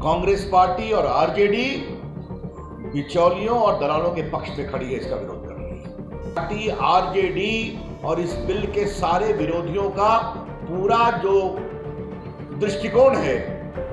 Congress party और RJD बिचौलियों और दलालों के पक्ष में खड़ी है, इसका विरोध कर रही है। पार्टी आरजेडी और इस बिल के सारे विरोधियों का पूरा जो दृष्टिकोण है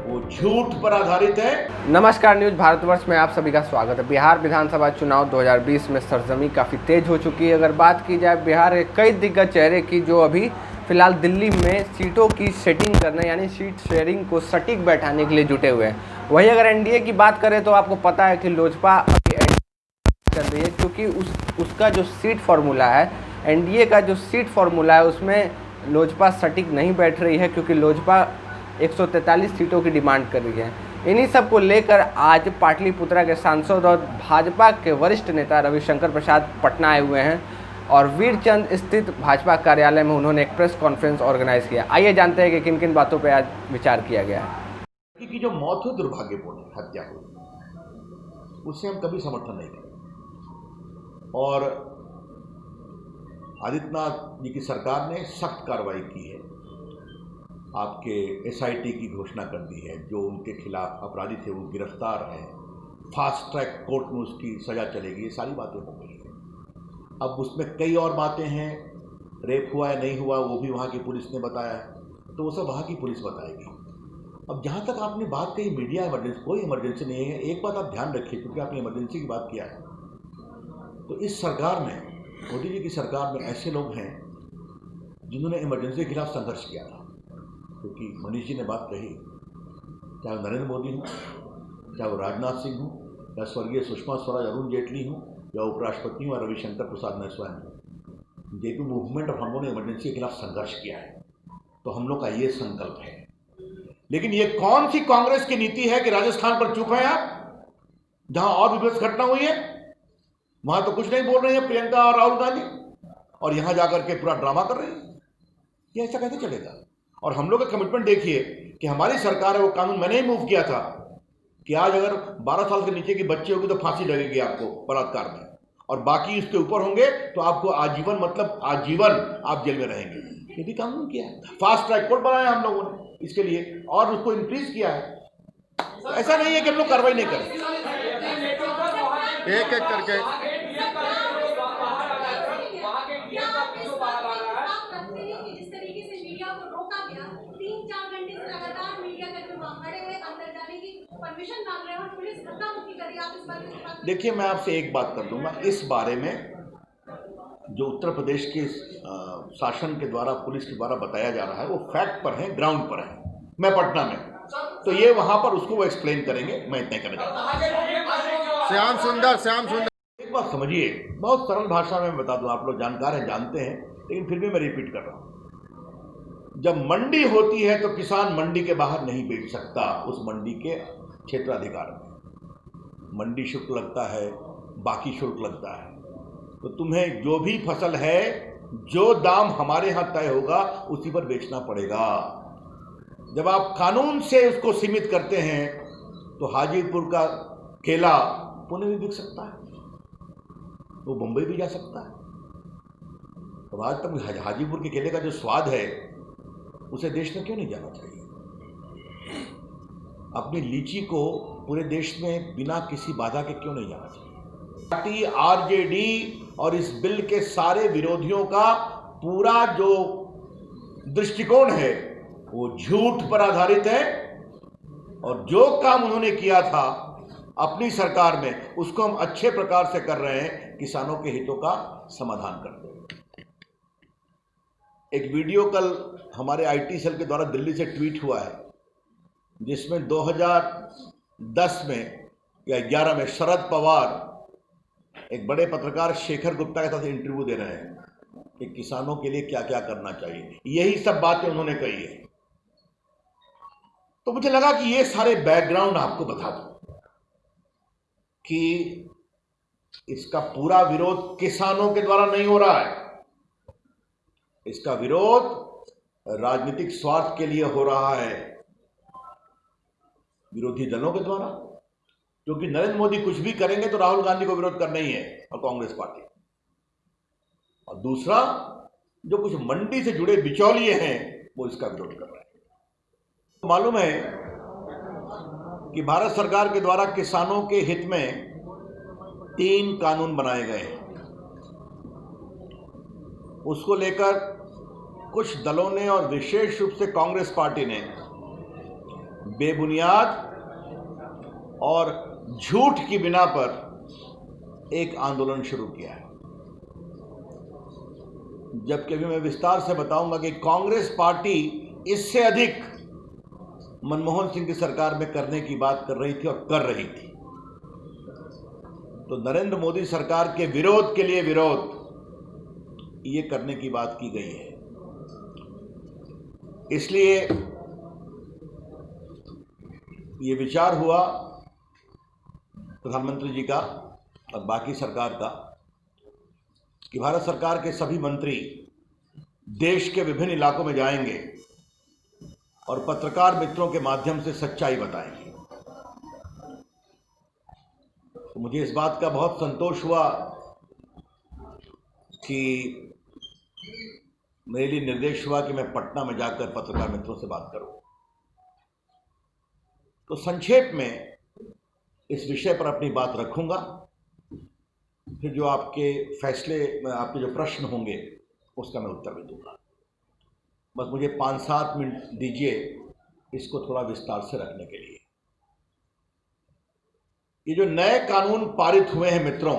वो झूठ पर आधारित है। नमस्कार, न्यूज भारतवर्ष में आप सभी का स्वागत है। बिहार विधानसभा चुनाव 2020 में सरजमी काफ़ी तेज हो चुकी है। अगर बात की जाए बिहार के कई दिग्गज चेहरे की जो अभी फिलहाल दिल्ली में सीटों की सेटिंग करने यानी सीट शेयरिंग को सटीक बैठाने के लिए जुटे हुए हैं। वहीं अगर एनडीए की बात करें तो आपको पता है कि लोजपा कर रही है, क्योंकि उसका जो सीट फार्मूला है, एनडीए का जो सीट फार्मूला है उसमें लोजपा सटीक नहीं बैठ रही है, क्योंकि लोजपा 143 सीटों की डिमांड कर रही है। इन्हीं सब को लेकर आज पाटलिपुत्रा के सांसद और भाजपा के वरिष्ठ नेता रविशंकर प्रसाद पटना आए हुए हैं और वीरचंद स्थित भाजपा कार्यालय में उन्होंने एक प्रेस कॉन्फ्रेंस ऑर्गेनाइज किया। आइए जानते हैं कि किन किन बातों पर आज विचार किया गया है। कि जो मौत हुई दुर्भाग्यपूर्ण हत्या हुई, उससे हम कभी समर्थन नहीं करेंगे। और आदित्यनाथ जी की सरकार ने सख्त कार्रवाई की है, आपके एसआईटी की घोषणा कर दी है। जो उनके खिलाफ अपराधी थे वो गिरफ्तार है, फास्ट ट्रैक कोर्ट में उसकी सजा चलेगी। ये सारी बातें हो गई है। अब उसमें कई और बातें हैं, रेप हुआ है नहीं हुआ वो भी वहाँ की पुलिस ने बताया है, तो वो सब वहाँ की पुलिस बताएगी। अब जहाँ तक आपने बात कही मीडिया इमरजेंसी, कोई इमरजेंसी नहीं है। एक बात आप ध्यान रखिए, क्योंकि आपने इमरजेंसी की बात किया है, तो इस सरकार में, मोदी जी की सरकार में ऐसे लोग हैं जिन्होंने इमरजेंसी के खिलाफ संघर्ष किया था। क्योंकि मनीष जी ने बात कही, चाहे नरेंद्र मोदी हो, चाहे वो राजनाथ सिंह हो, या स्वर्गीय सुषमा स्वराज, अरुण जेटली हो, या उपराष्ट्रपति हो, रविशंकर प्रसाद ने स्वयं हो, जेपी मूवमेंट और हम लोगों ने इमरजेंसी के खिलाफ संघर्ष किया है। तो हम लोग का ये संकल्प है। लेकिन ये कौन सी कांग्रेस की नीति है कि राजस्थान पर चुप है आप, जहां और विभत्स घटना हुई है वहां तो कुछ नहीं बोल रही है प्रियंका और राहुल गांधी, और यहां जाकर के पूरा ड्रामा कर रही है। ये ऐसा कैसे चलेगा? और हम लोग का कमिटमेंट देखिए कि हमारी सरकार है, वो कानून मैंने ही मूव किया था कि आज अगर 12 साल से नीचे की बच्ची होगी तो फांसी लगेगी आपको बलात्कार में, और बाकी इसके ऊपर होंगे तो आपको आजीवन, मतलब आजीवन आप जेल में रहेंगे। ये भी कानून किया है। फास्ट ट्रैक कोर्ट बनाया हम लोगों ने इसके लिए और उसको इंक्रीज किया है। ऐसा नहीं है कि हम लोग कार्रवाई नहीं करें। एक एक करके देखिए, मैं आपसे एक बात कर दूंगा, इस बारे में जो उत्तर प्रदेश के शासन के द्वारा, पुलिस के द्वारा बताया जा रहा है वो फैक्ट पर है, ग्राउंड पर है। मैं पटना में, तो ये वहां पर उसको वो एक्सप्लेन करेंगे। मैं इतना कहना चाहता हूं। श्याम सुंदर एक बात समझिए, बहुत सरल भाषा में बता दूं, आप लोग जानकार हैं, जानते हैं, लेकिन फिर भी मैं रिपीट कर रहा हूं। जब मंडी होती है तो किसान मंडी के बाहर नहीं बेच सकता, उस मंडी के क्षेत्राधिकार में मंडी शुल्क लगता है, बाकी शुल्क लगता है। तो तुम्हें जो भी फसल है, जो दाम हमारे यहाँ तय होगा उसी पर बेचना पड़ेगा। जब आप कानून से उसको सीमित करते हैं तो हाजीपुर का केला पुणे भी बिक सकता है, वो मुंबई भी जा सकता है। तो आज तक हाजीपुर के केले का जो स्वाद है उसे देश में क्यों नहीं जाना चाहिए? अपनी लीची को पूरे देश में बिना किसी बाधा के क्यों नहीं जाना चाहिए? पार्टी आरजेडी और इस बिल के सारे विरोधियों का पूरा जो दृष्टिकोण है वो झूठ पर आधारित है, और जो काम उन्होंने किया था अपनी सरकार में उसको हम अच्छे प्रकार से कर रहे हैं, किसानों के हितों का समाधान करते हैं। एक वीडियो कल हमारे आईटी सेल के द्वारा दिल्ली से ट्वीट हुआ है, जिसमें 2010 में या 11 में शरद पवार एक बड़े पत्रकार शेखर गुप्ता के साथ इंटरव्यू दे रहे हैं कि किसानों के लिए क्या क्या करना चाहिए। यही सब बातें उन्होंने कही है। तो मुझे लगा कि ये सारे बैकग्राउंड आपको बता दूं कि इसका पूरा विरोध किसानों के द्वारा नहीं हो रहा है, इसका विरोध राजनीतिक स्वार्थ के लिए हो रहा है, विरोधी दलों के द्वारा। क्योंकि नरेंद्र मोदी कुछ भी करेंगे तो राहुल गांधी को विरोध करना ही है और कांग्रेस पार्टी। और दूसरा, जो कुछ मंडी से जुड़े बिचौलिए हैं वो इसका विरोध कर रहे हैं। तो मालूम है कि भारत सरकार के द्वारा किसानों के हित में 3 कानून बनाए गए हैं। उसको लेकर कुछ दलों ने और विशेष रूप से कांग्रेस पार्टी ने बेबुनियाद और झूठ की बिना पर एक आंदोलन शुरू किया है। जबकि अभी मैं विस्तार से बताऊंगा कि कांग्रेस पार्टी इससे अधिक मनमोहन सिंह की सरकार में करने की बात कर रही थी और कर रही थी। तो नरेंद्र मोदी सरकार के विरोध के लिए विरोध ये करने की बात की गई है। इसलिए ये विचार हुआ प्रधानमंत्री जी का और बाकी सरकार का कि भारत सरकार के सभी मंत्री देश के विभिन्न इलाकों में जाएंगे और पत्रकार मित्रों के माध्यम से सच्चाई बताएंगे। तो मुझे इस बात का बहुत संतोष हुआ कि मेरे लिए निर्देश हुआ कि मैं पटना में जाकर पत्रकार मित्रों से बात करूं। तो संक्षेप में इस विषय पर अपनी बात रखूंगा, फिर जो आपके फैसले, आपके जो प्रश्न होंगे उसका मैं उत्तर भी दूंगा। बस मुझे 5-7 मिनट दीजिए इसको थोड़ा विस्तार से रखने के लिए। ये जो नए कानून पारित हुए हैं मित्रों,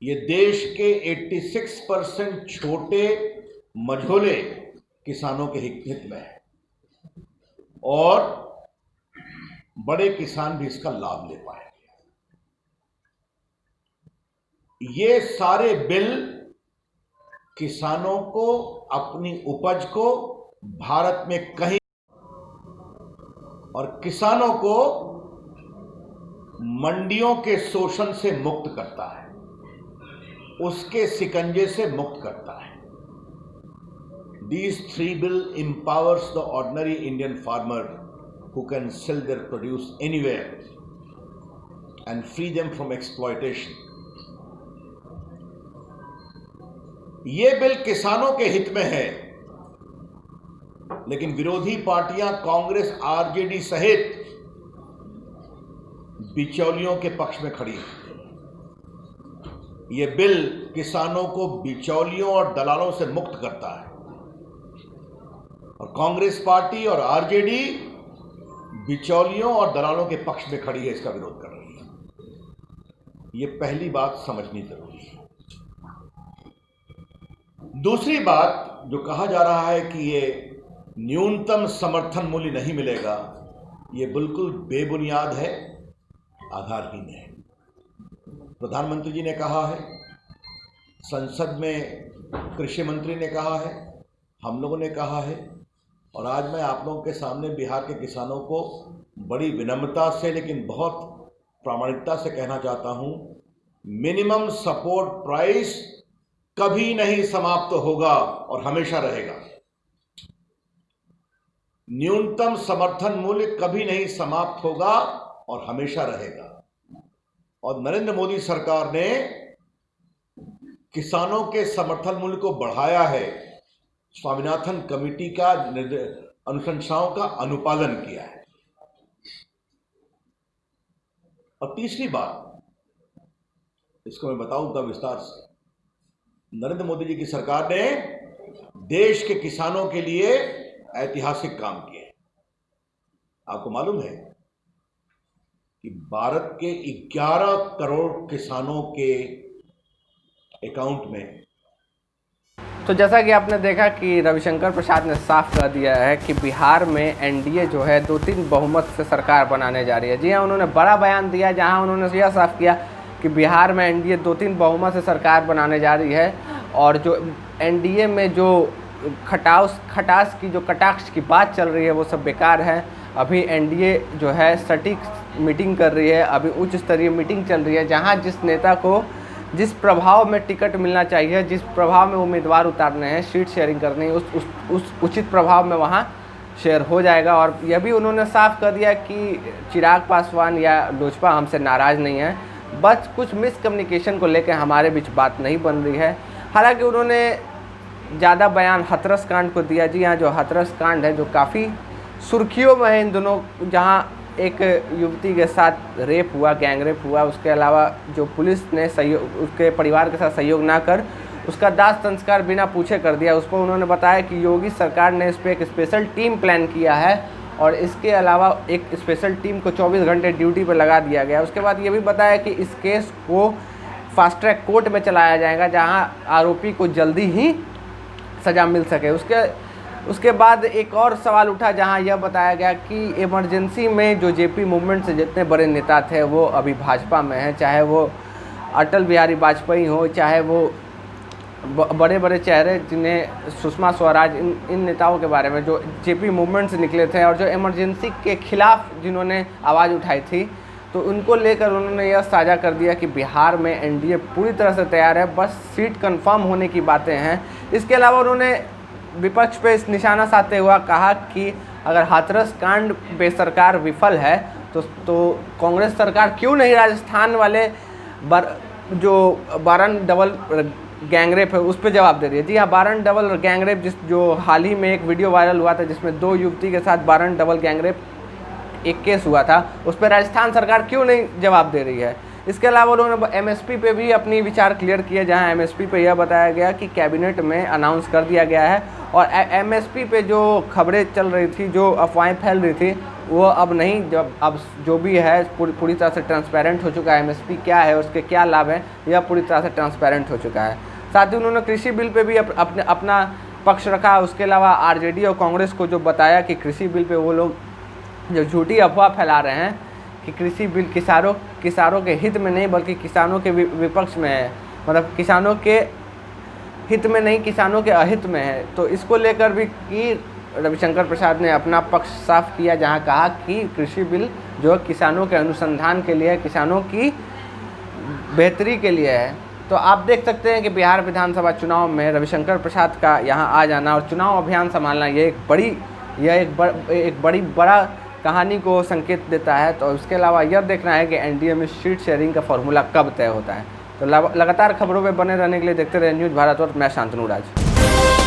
ये देश के 86% छोटे मझोले किसानों के हित में है और बड़े किसान भी इसका लाभ ले पाएंगे। ये सारे बिल किसानों को अपनी उपज को भारत में कहीं और किसानों को मंडियों के शोषण से मुक्त करता है, उसके शिकंजे से मुक्त करता है। These 3 bill empowers the ordinary Indian farmer who can sell their produce anywhere and free them from exploitation. ये बिल किसानों के हित में है, लेकिन विरोधी पार्टियां कांग्रेस, आरजेडी सहित बिचौलियों के पक्ष में खड़ी है। ये बिल किसानों को बिचौलियों और दलालों से मुक्त करता है और कांग्रेस पार्टी और आरजेडी बिचौलियों और दलालों के पक्ष में खड़ी है, इसका विरोध कर रही है। ये पहली बात समझनी जरूरी है। दूसरी बात जो कहा जा रहा है कि ये न्यूनतम समर्थन मूल्य नहीं मिलेगा, ये बिल्कुल बेबुनियाद है, आधारहीन है। प्रधानमंत्री जी ने कहा है, संसद में कृषि मंत्री ने कहा है, हम लोगों ने कहा है और आज मैं आप लोगों के सामने बिहार के किसानों को बड़ी विनम्रता से लेकिन बहुत प्रामाणिकता से कहना चाहता हूं, मिनिमम सपोर्ट प्राइस कभी नहीं समाप्त होगा और हमेशा रहेगा। न्यूनतम समर्थन मूल्य कभी नहीं समाप्त होगा और हमेशा रहेगा। और नरेंद्र मोदी सरकार ने किसानों के समर्थन मूल्य को बढ़ाया है, स्वामीनाथन कमेटी का अनुशंसाओं का अनुपालन किया है। और तीसरी बात, इसको मैं बताऊंगा विस्तार से, नरेंद्र मोदी जी की सरकार ने देश के किसानों के लिए ऐतिहासिक काम किए। आपको मालूम है कि भारत के 11 करोड़ किसानों के अकाउंट में, तो जैसा कि आपने देखा कि रविशंकर प्रसाद ने साफ कह दिया है कि बिहार में एनडीए जो है 2-3 बहुमत से सरकार बनाने जा रही है। जी हाँ, उन्होंने बड़ा बयान दिया जहां उन्होंने यह साफ किया कि बिहार में एनडीए 2-3 बहुमत से सरकार बनाने जा रही है और जो एनडीए में जो खटास की जो कटाक्ष की बात चल रही है वो सब बेकार है। अभी एनडीए जो है सटीक मीटिंग कर रही है, अभी उच्च स्तरीय मीटिंग चल रही है जहां जिस नेता को जिस प्रभाव में टिकट मिलना चाहिए, जिस प्रभाव में उम्मीदवार उतारने हैं, सीट शेयरिंग करनी है, उस उचित प्रभाव में वहां शेयर हो जाएगा। और यह भी उन्होंने साफ कर दिया कि चिराग पासवान या लोजपा हमसे नाराज़ नहीं है, बस कुछ मिसकम्युनिकेशन को लेकर हमारे बीच बात नहीं बन रही है। हालांकि उन्होंने ज़्यादा बयान हाथरस कांड को दिया। जी हाँ, जो हाथरस कांड है जो काफ़ी सुर्खियों में है इन दोनों, जहाँ एक युवती के साथ रेप हुआ, गैंग रेप हुआ, उसके अलावा जो पुलिस ने सहयोग, उसके परिवार के साथ सहयोग ना कर उसका दाह संस्कार बिना पूछे कर दिया। उस पर उन्होंने बताया कि योगी सरकार ने इस पर एक स्पेशल टीम प्लान किया है और इसके अलावा एक स्पेशल टीम को 24 घंटे ड्यूटी पर लगा दिया गया। उसके बाद ये भी बताया कि इस केस को फास्ट ट्रैक कोर्ट में चलाया जाएगा जहां आरोपी को जल्दी ही सज़ा मिल सके। उसके बाद एक और सवाल उठा जहां यह बताया गया कि इमरजेंसी में जो जेपी मूवमेंट से जितने बड़े नेता थे वो अभी भाजपा में हैं, चाहे वो अटल बिहारी वाजपेयी हो, चाहे वो बड़े बड़े चेहरे जिन्हें सुषमा स्वराज, इन नेताओं के बारे में जो जेपी मूवमेंट से निकले थे और जो इमरजेंसी के खिलाफ जिन्होंने आवाज़ उठाई थी, तो उनको लेकर उन्होंने यह साझा कर दिया कि बिहार में एनडीए पूरी तरह से तैयार है, बस सीट कंफर्म होने की बातें हैं। इसके अलावा उन्होंने विपक्ष पे इस निशाना साधते हुआ कहा कि अगर हाथरस कांड पे सरकार विफल है तो कांग्रेस सरकार क्यों नहीं राजस्थान वाले जो बारन डबल गैंगरेप है उस पर जवाब दे रही है। जी हाँ, बारन डबल गैंगरेप जो हाल ही में एक वीडियो वायरल हुआ था जिसमें 2 युवती के साथ बारन डबल गैंगरेप एक केस हुआ था, उस पर राजस्थान सरकार क्यों नहीं जवाब दे रही है। इसके अलावा उन्होंने एमएसपी पे भी अपनी विचार क्लियर किए, जहां एमएसपी पे यह बताया गया कि कैबिनेट में अनाउंस कर दिया गया है और एमएसपी पे जो खबरें चल रही थी, जो अफवाहें फैल रही थी, वो अब नहीं, जब अब जो भी है पूरी तरह से ट्रांसपेरेंट हो चुका है। एमएसपी क्या है, उसके क्या लाभ हैं, यह पूरी तरह से ट्रांसपेरेंट हो चुका है। साथ ही उन्होंने कृषि बिल पे भी अपना पक्ष रखा। उसके अलावा आरजेडी और कांग्रेस को जो बताया कि कृषि बिल पे वो लोग जो झूठी अफवाह फैला रहे हैं कि कृषि बिल किसानों के हित में नहीं बल्कि किसानों के विपक्ष में है, मतलब किसानों के हित में नहीं, किसानों के अहित में है। तो इसको लेकर भी कि रविशंकर प्रसाद ने अपना पक्ष साफ किया, जहां कहा कि कृषि बिल जो किसानों के अनुसंधान के लिए, किसानों की बेहतरी के लिए है। तो आप देख सकते हैं कि बिहार विधानसभा चुनाव में रविशंकर प्रसाद का यहां आ जाना और चुनाव अभियान संभालना, ये एक बड़ा कहानी को संकेत देता है। तो इसके अलावा यह देखना है कि एनडीए में सीट शेयरिंग का फॉर्मूला कब तय होता है। तो लगातार खबरों में बने रहने के लिए देखते रहे न्यूज़ भारतवर्ष। मैं शांतनु राज।